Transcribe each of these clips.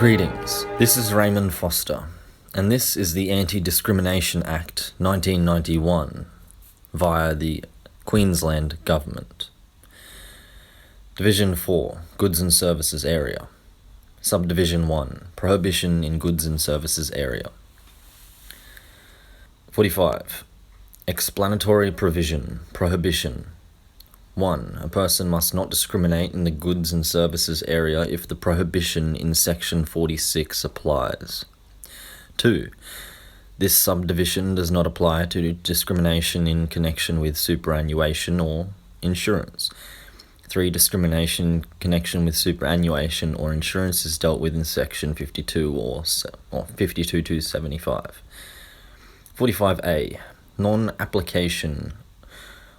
Greetings, this is Raymond Foster, and this is the Anti-Discrimination Act 1991 via the Queensland Government. Division 4, Goods and Services Area. Subdivision 1, Prohibition in Goods and Services Area. 45. Explanatory Provision, Prohibition. 1. A person must not discriminate in the goods and services area if the prohibition in Section 46 applies. 2. This subdivision does not apply to discrimination in connection with superannuation or insurance. 3. Discrimination in connection with superannuation or insurance is dealt with in Section 52 or 52 to 75. 45A. Non-application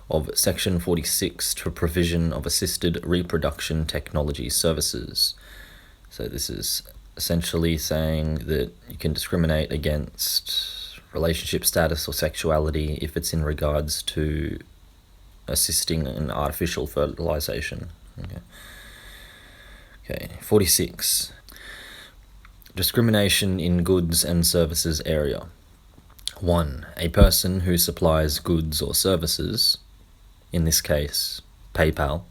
of Section 46 to provision of assisted reproduction technology services. So this is essentially saying that you can discriminate against relationship status or sexuality if it's in regards to assisting in artificial fertilization. Okay. 46. Discrimination in goods and services area. 1. A person who supplies goods or services, in this case, PayPal,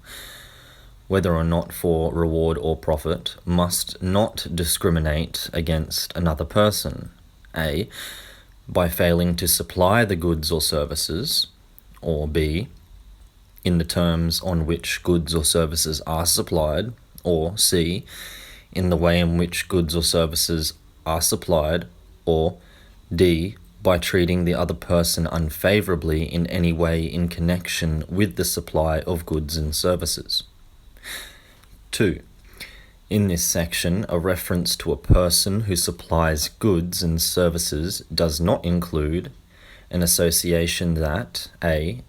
whether or not for reward or profit, must not discriminate against another person. A. By failing to supply the goods or services, or B. In the terms on which goods or services are supplied, or C. In the way in which goods or services are supplied, or D. By treating the other person unfavorably in any way in connection with the supply of goods and services. 2. In this section, a reference to a person who supplies goods and services does not include an association that A.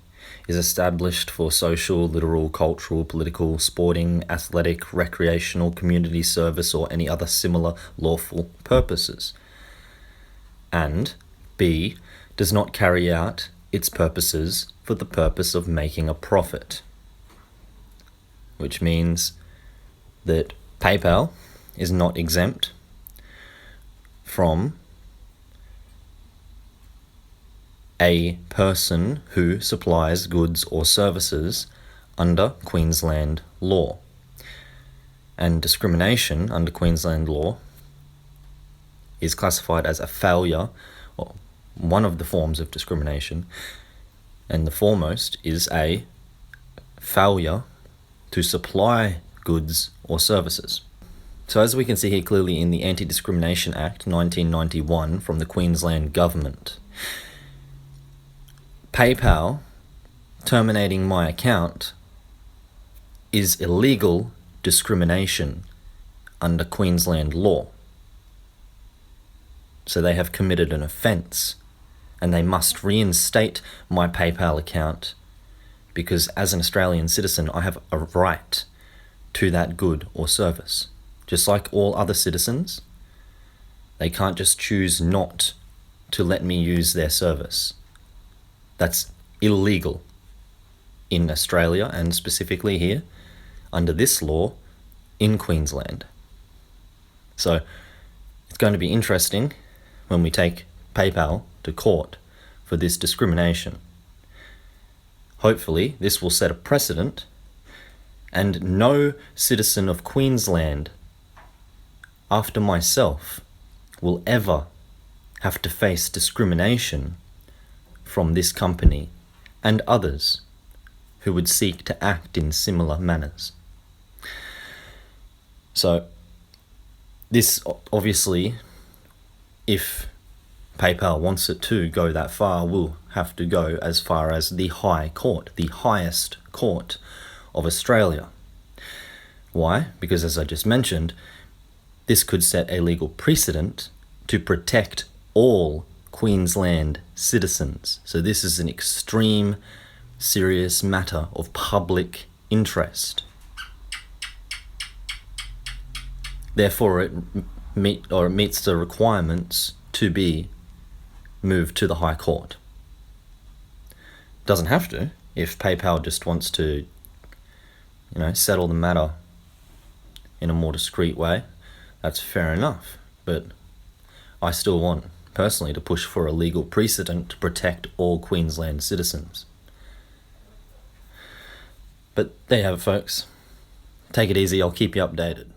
is established for social, literal, cultural, political, sporting, athletic, recreational, community service, or any other similar lawful purposes, and B. does not carry out its purposes for the purpose of making a profit, which means that PayPal is not exempt from a person who supplies goods or services under Queensland law. And discrimination under Queensland law is classified as a failure, or one of the forms of discrimination, and the foremost is a failure to supply goods or services. So as we can see here clearly in the Anti-Discrimination Act 1991 from the Queensland Government, PayPal terminating my account is illegal discrimination under Queensland law. So they have committed an offence, and they must reinstate my PayPal account because as an Australian citizen, I have a right to that good or service. Just like all other citizens, they can't just choose not to let me use their service. That's illegal in Australia, and specifically here under this law in Queensland. So it's going to be interesting when we take PayPal to court for this discrimination. Hopefully, this will set a precedent, and no citizen of Queensland after myself will ever have to face discrimination from this company and others who would seek to act in similar manners. So, this obviously, if PayPal wants it to go that far, will have to go as far as the High Court, the highest court of Australia. Why? Because as I just mentioned, this could set a legal precedent to protect all Queensland citizens. So this is an extreme, serious matter of public interest. Therefore, it meets the requirements to be moved to the High Court. Doesn't have to, if PayPal just wants to, settle the matter in a more discreet way. That's fair enough, but I still want, personally, to push for a legal precedent to protect all Queensland citizens. But there you have it, folks. Take it easy, I'll keep you updated.